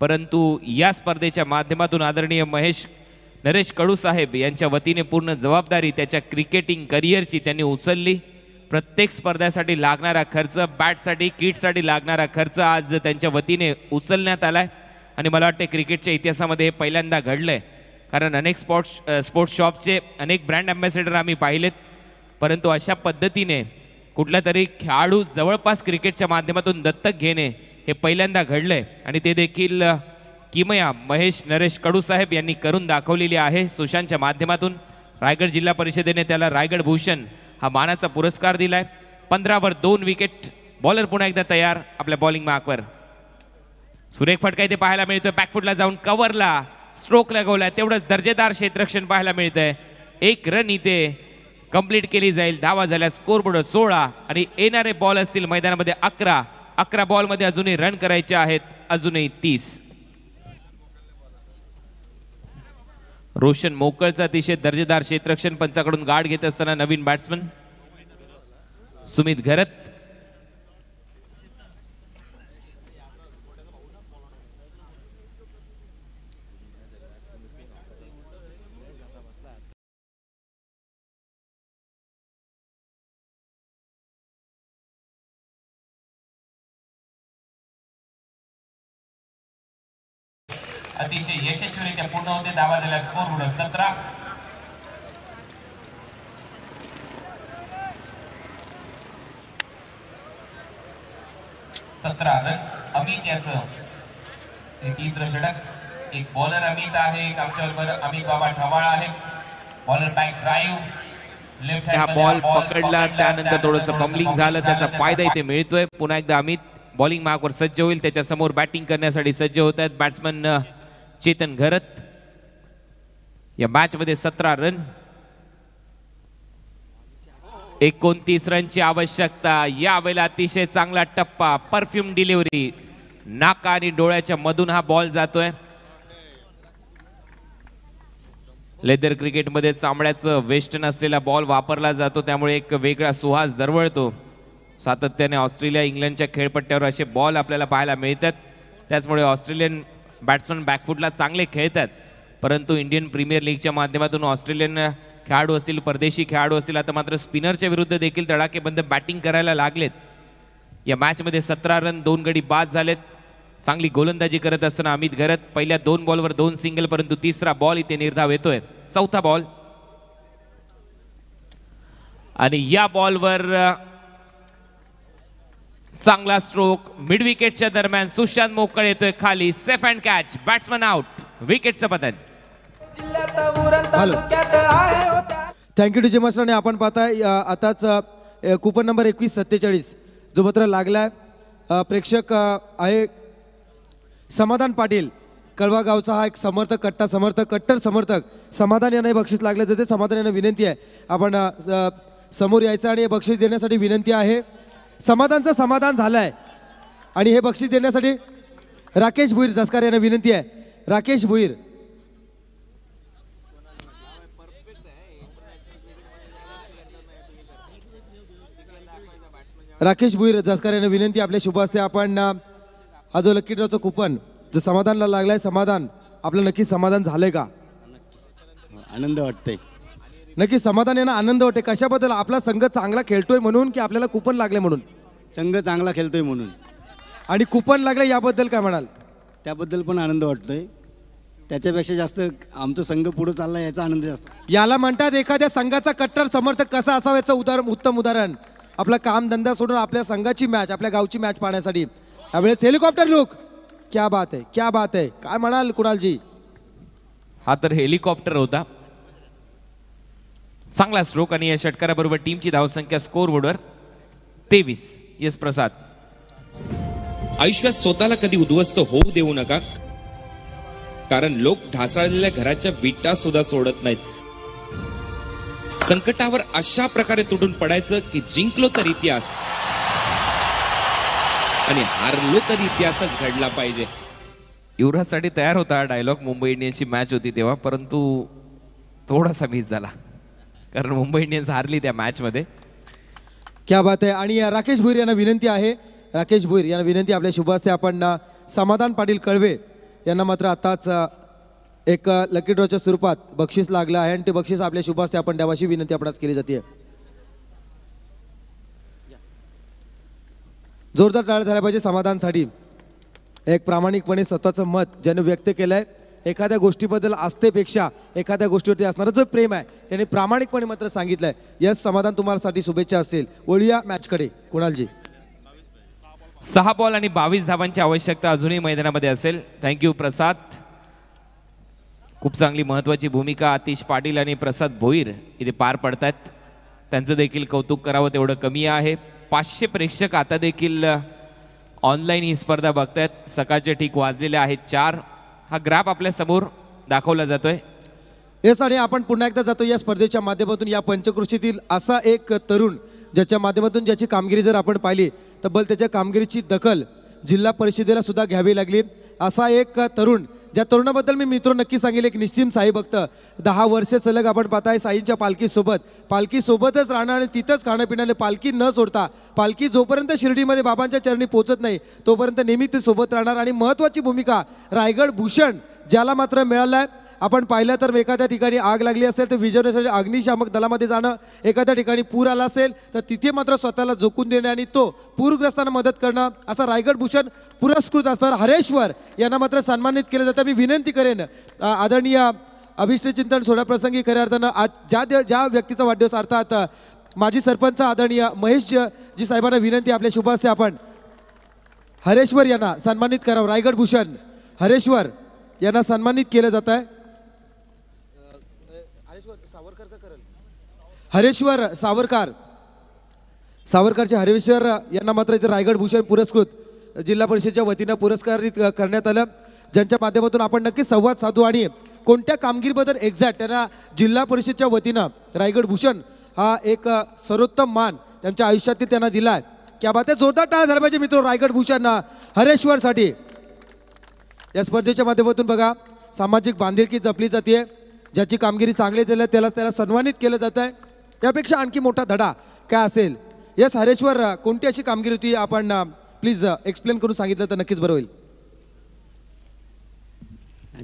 परंतु या स्पर्धेच्या माध्यमातून आदरणीय महेश नरेश कडू साहेब यांच्या वतीने पूर्ण जबाबदारी त्याच्या क्रिकेटिंग करिअरची त्यांनी उचलली. प्रत्येक स्पर्धेसाठी लागणारा खर्च, बॅटसाठी किटसाठी लागणारा खर्च आज त्यांच्या वतीने उचलण्यात आलाय आणि मला वाटते क्रिकेटच्या इतिहासामध्ये हे पहिल्यांदा घडलंय. कारण अनेक स्पोर्ट्स शॉपचे अनेक ब्रँड अँबॅसेडर आम्ही पाहिलेत, परंतु अशा पद्धतीने कुठला तरी खेळाडू जवळपास क्रिकेटच्या माध्यमातून दत्तक घेणे हे पहिल्यांदा घडलंय आणि ते देखील किमया महेश नरेश कडू साहेब यांनी करून दाखवलेली आहे. सुशांतच्या माध्यमातून रायगड जिल्हा परिषदेने त्याला रायगड भूषण हा मानाचा पुरस्कार दिलाय. 15वर 2 विकेट. बॉलर पुन्हा एकदा तयार आपल्या बॉलिंग मार्कवर. सुरेख फटका इथे पाहायला मिळतोय. बॅकफुटला जाऊन कव्हरला स्ट्रोक लगवलाय. तेवढंच दर्जेदार क्षेत्ररक्षण पाहायला मिळतंय. 1 रन इथे कंप्लीट केली जाईल. धावा झाल्या. स्कोरबोर्ड 16 आणि येणारे बॉल असतील मैदानामध्ये 11. 11 बॉलमध्ये अजूनही रन करायचे आहेत, अजूनही 30. रोशन मोकळचा अतिशय दर्जेदार क्षेत्ररक्षण पंचाकडून गार्ड घेत असताना नवीन बॅट्समन सुमित घरत. अतिशय यशस्वीरित्या पूर्ण होते. धावा झाल्या. स्कोर 17. रन. अमित याचं हे 30रं षटक. एक बॉलर अमित आहे, एक आमच्याबरोबर अमित बाबा ठवाळ आहे. Bowler back drive left hand. हा बॉल पकडला, त्यानंतर थोडंसं फंबलिंग झालं, त्याचा फायदा इथे मिळतोय. पुन्हा एकदा अमित बॉलिंग मार्कवर सज्ज होईल. त्याच्या समोर बॅटिंग करण्यासाठी सज्ज होत आहेत बॅट्समन चेतन घरत. या मॅच मध्ये 17 रन. 29 रनची आवश्यकता. यावेळेला अतिशय चांगला टप्पा, परफ्यूम डिलिव्हरी, नाका आणि डोळ्याच्या मधून हा बॉल जातोय. लेदर क्रिकेटमध्ये चामड्याचं वेस्टर्न असलेला बॉल वापरला जातो, त्यामुळे एक वेगळा सुहास दरवळतो. सातत्याने ऑस्ट्रेलिया इंग्लंडच्या खेळपट्ट्यावर असे बॉल आपल्याला पाहायला मिळतात. त्याचमुळे ऑस्ट्रेलियन बॅट्समन बॅकफुटला चांगले खेळतात, परंतु इंडियन प्रीमियर लीगच्या माध्यमातून ऑस्ट्रेलियन खेळाडू असतील, परदेशी खेळाडू असतील, आता मात्र स्पिनरच्या विरुद्ध देखील तडाखेबंद बॅटिंग करायला लागलेत. या मॅचमध्ये 17 रन, 2 गडी बाद झालेत. चांगली गोलंदाजी करत असताना अमित घरत. पहिल्या 2 बॉलवर 2 सिंगल, परंतु 3रा बॉल इथे निर्धाव येतोय. 4था बॉल आणि या बॉलवर चांगला स्ट्रोक मिड विकेटच्या दरम्यान. सुशांत मोकळ येतोय खाली. Safe and catch. Batsman out. विकेटचं पतन. थँक्यू डी मास्टरने. आपण पाहताय आताच कुपन नंबर 2147 जो पत्र लागलाय. प्रेक्षक आहे समाधान पाटील कळवा गावचा. हा एक समर्थक, कट्टर समर्थक समाधान यांना बक्षीस लागले जाते. समाधान यांना विनंती आहे आपण समोर यायचं आणि बक्षीस देण्यासाठी विनंती आहे. समाधानचं समाधान झालंय आणि हे बक्षीस देण्यासाठी राकेश भुईर जसकार यांना विनंती आहे. राकेश भुईर. राकेश भुईर जसकार यांना विनंती. आपल्या शुभ हस्ते आपण हा जो लकी ड्रॉचा कुपन जो समाधानला लागलाय, समाधान आपलं नक्की समाधान झालंय का? आनंद वाटतंय. नक्की समाधान यांना आनंद वाटते. कशाबद्दल? आपला संघ चांगला खेळतोय म्हणून की आपल्याला कुपन लागले म्हणून? संघ चांगला खेळतोय म्हणून. आणि कुपन लागले याबद्दल काय म्हणाल? त्याबद्दल पण आनंद वाटतोय. त्याच्यापेक्षा जास्त आमचा संघ पुढे चालला याचा आनंद जास्त. याला म्हणतात एखाद्या संघाचा कट्टर समर्थक कसा असावा याचं उत्तम उदाहरण. आपला काम धंदा सोडून आपल्या संघाची मॅच, आपल्या गावची मॅच पाहण्यासाठी त्यावेळेस हेलिकॉप्टर लुक. क्या बात आहे, क्या बात आहे. काय म्हणाल कुणालजी? हा तर हेलिकॉप्टर होता. चांगला स्ट्रोक आणि या षटकाराबरोबर टीमची धावसंख्या स्कोर बोर्डवर 23. यस प्रसाद. आयुष्यात स्वतःला कधी उद्ध्वस्त होऊ देऊ नका, कारण लोक ढासळलेल्या घराच्या विटा सुद्धा सोडत नाहीत. संकटावर अशा प्रकारे तुटून पडायचं की जिंकलो तर इतिहास आणि हारलो तर इतिहासच घडला पाहिजे. युवराजसाठी तयार होता डायलॉग. मुंबई इंडियन्सची मॅच होती तेव्हा, परंतु थोडासा मिस झाला कारण मुंबई इंडियन्स हारली त्या मॅच मध्ये. क्या बात आहे. आणि राकेश भुईर यांना विनंती आहे. राकेश भुईर यांना विनंती आपल्या शुभ हस्ते आपण समाधान पाटील कळवे यांना मात्र आताच एक लकी ड्रॉच्या स्वरूपात बक्षीस लागलं आहे आणि ते बक्षीस आपल्या शुभ हस्ते आपण द्यावाशी विनंती आपणास केली जाते. जोरदार टाळ्या झाल्या पाहिजे समाधानसाठी. एक प्रामाणिकपणे स्वतःचं मत ज्याने व्यक्त केलंय, एखाद्या गोष्टीबद्दल आस्थेपेक्षा एखाद्या गोष्टीवरती असणारं जो प्रेम आहे त्याने प्रामाणिकपणे मात्र सांगितलंय. यस समाधान तुम्हाला शुभेच्छा असतील. वळूया मॅचकडे. कुणालजी 6 बॉल आणि 22 धावांची आवश्यकता अजूनही मैदानामध्ये असेल. थँक्यू प्रसाद. खूप चांगली महत्त्वाची भूमिका आतिश पाटील आणि प्रसाद भोईर इथे पार पडतात. त्यांचं देखील कौतुक करावं तेवढं कमी आहे. 500 प्रेक्षक आता देखील ऑनलाईन ही स्पर्धा बघतायत. सकाळचे ठीक वाजलेले आहेत 4. हा ग्राफ आपल्या समोर दाखवला जातोय. येस आणि आपण पुन्हा एकदा जातो या स्पर्धेच्या माध्यमातून. या पंचकृषीतील असा एक तरुण ज्याच्या माध्यमातून ज्याची कामगिरी जर आपण पाहिली तब्बल त्याच्या कामगिरीची दखल जिल्हा परिषदेला सुद्धा घ्यावी लागली. असा एक तरुण ज्या तरुणाबद्दल मी मित्र नक्की सांगेल, एक निश्चिम साई भक्त. 10 वर्षे सलग आपण पाहताय साईंच्या पालखीसोबतच राहणं आणि तिथंच खाणं पिण्याने पालखी न सोडता, पालखी जोपर्यंत शिर्डीमध्ये बाबांच्या चरणी पोहोचत नाही तोपर्यंत नेहमी ते सोबत राहणार. आणि महत्त्वाची भूमिका रायगड भूषण ज्याला मात्र मिळालाय. आपण पाहिलं तर एखाद्या ठिकाणी आग लागली असेल तर विझवण्यासाठी अग्निशामक दलामध्ये जाणं, एखाद्या ठिकाणी पूर आला असेल तर तिथे मात्र स्वतःला झोकून देणे आणि तो पूरग्रस्तांना मदत करणं, असा रायगड भूषण पुरस्कृत असणार हरेश्वर यांना मात्र सन्मानित केलं जातं. मी विनंती करेन आदरणीय अभिष्ट चिंतन सोहळ्याप्रसंगी खऱ्या अर्थानं आज ज्या व्यक्तीचा वाढदिवस अर्थात माजी सरपंच आदरणीय महेश जी साहेबांना विनंती आपल्या शुभ हस्ते आपण हरेश्वर यांना सन्मानित करावं. रायगड भूषण हरेश्वर यांना सन्मानित केलं जात आहे. हरेश्वर सावरकरचे हरेश्वर यांना मात्र इथे रायगड भूषण पुरस्कृत जिल्हा परिषदेच्या वतीनं पुरस्कारित करण्यात आलं. ज्यांच्या माध्यमातून आपण नक्की संवाद साधू आणि कोणत्या कामगिरीबद्दल एक्झॅक्ट त्यांना जिल्हा परिषदेच्या वतीनं रायगड भूषण हा एक सर्वोत्तम मान त्यांच्या आयुष्यातील त्यांना दिला आहे. क्या बात आहे. जोरदार टाळ्या झाल्या पाहिजे मित्र रायगड भूषण हरेश्वरसाठी. या स्पर्धेच्या माध्यमातून बघा सामाजिक बांधिलकी जपली जाते. ज्याची कामगिरी चांगली झाली त्याला सन्मानित केलं जात आहे. त्यापेक्षा आणखी मोठा धडा काय असेल. यस हरेश्वर कोणती अशी कामगिरी होती आपण प्लीज एक्सप्लेन करून सांगितलं तर नक्कीच बरं होईल.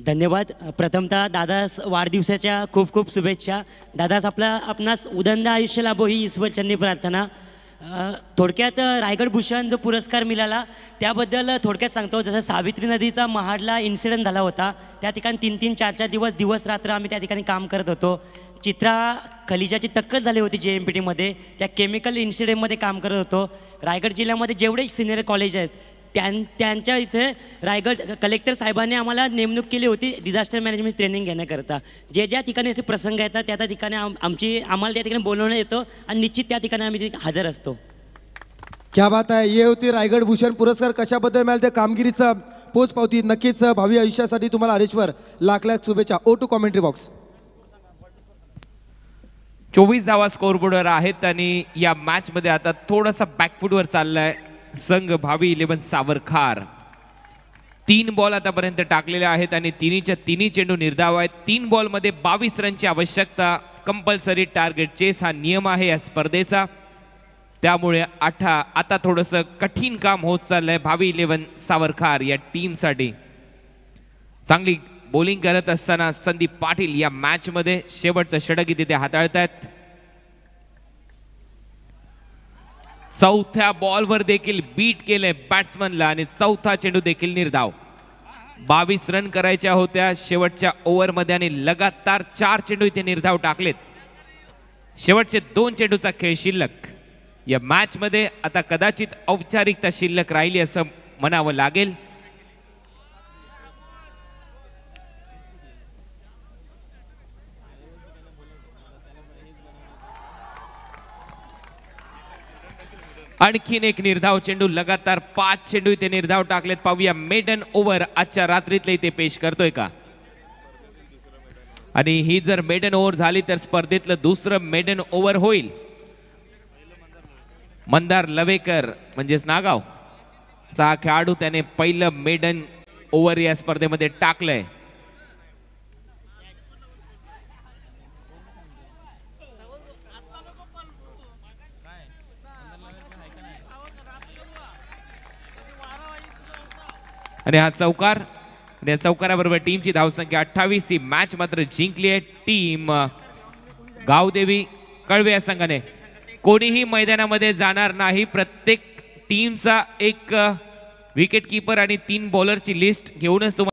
धन्यवाद. प्रथमतः दादास वाढदिवसाच्या खूप खूप शुभेच्छा. दादास आपणास उदंड आयुष्य लाभो ही ईश्वरचरणी प्रार्थना. थोडक्यात रायगड भूषण जो पुरस्कार मिळाला त्याबद्दल थोडक्यात सांगतो. जसं सावित्री नदीचा महाडला इन्सिडेंट झाला होता त्या ठिकाणी 3-3, 4-4 दिवस रात्र आम्ही त्या ठिकाणी काम करत होतो. चित्रा खलिजाची टक्कर झाली होती JMPT मध्ये. त्या केमिकल इन्सिडेंटमध्ये काम करत होतो. रायगड जिल्ह्यामध्ये जेवढे सिनियर कॉलेज आहेत त्यांच्या इथे रायगड कलेक्टर साहेबांनी आम्हाला नेमणूक केली होती डिझास्टर मॅनेजमेंट ट्रेनिंग घेण्याकरता. ज्या ठिकाणी असे प्रसंग येतात त्या ठिकाणी आम्हाला त्या ठिकाणी बोलवण्यात येतं आणि निश्चित त्या ठिकाणी आम्ही हजर असतो. क्या बात आहे. ये होती रायगड भूषण पुरस्कार. कशाबद्दल मिळाल त्या कामगिरीचा पोच पावती. नक्कीच भावी आयुष्यासाठी तुम्हाला हरेश्वर लाख शुभेच्छा. O to commentary box. 24 धावा स्कोरबोर्डवर आहेत आणि या मॅच मध्ये आता थोडासा बॅकफुटवर चाललाय संघ भावी 11 सावरखार. 3 बॉल आतापर्यंत टाकलेले आहेत आणि तिन्ही चेंडू निर्धाव आहेत. 3 बॉलमध्ये 22 रनची आवश्यकता. कंपल्सरी टार्गेट चेस हा नियम आहे या स्पर्धेचा. त्यामुळे आता थोडंसं कठीण काम होत चाललंय भावी 11 सावरखार या टीमसाठी. चांगली बॉलिंग करत असताना संदीप पाटील या मॅच मध्ये शेवटचं षटक इथे हाताळतायत. चौथ्या बॉलवर देखील बीट केले बॅट्समनला आणि चौथा चेंडू देखील निर्धाव. 22 रन करायच्या होत्या शेवटच्या ओव्हरमध्ये आणि लगातार 4 चेंडू इथे निर्धाव टाकलेत. शेवटचे 2 चेंडूचा खेळ शिल्लक. या मॅच मध्ये आता कदाचित औपचारिकता शिल्लक राहिली असं म्हणावं लागेल. आणखीन एक निर्धाव चेंडू. लगातार 5 चेंडू इथे निर्धाव टाकलेत. पाहूया मेडन ओव्हर आजच्या रात्रीतले इथे पेश करतोय का. आणि ही जर मेडन ओव्हर झाली तर स्पर्धेतलं दुसरं मेडन ओव्हर होईल. मंदार लवेकर म्हणजेच नागाव चा खेळाडू त्याने पहिलं मेडन ओव्हर या स्पर्धेमध्ये टाकलंय. आणि हा चौकार आणि या चौकाराबरोबर टीमची धावसंख्या 28. ही मॅच मात्र जिंकली आहे टीम गावदेवी कळवे या संघाने. कोणीही मैदानामध्ये जाणार नाही. प्रत्येक टीमचा एक विकेट कीपर आणि 3 बॉलरची लिस्ट घेऊनच तुम्हाला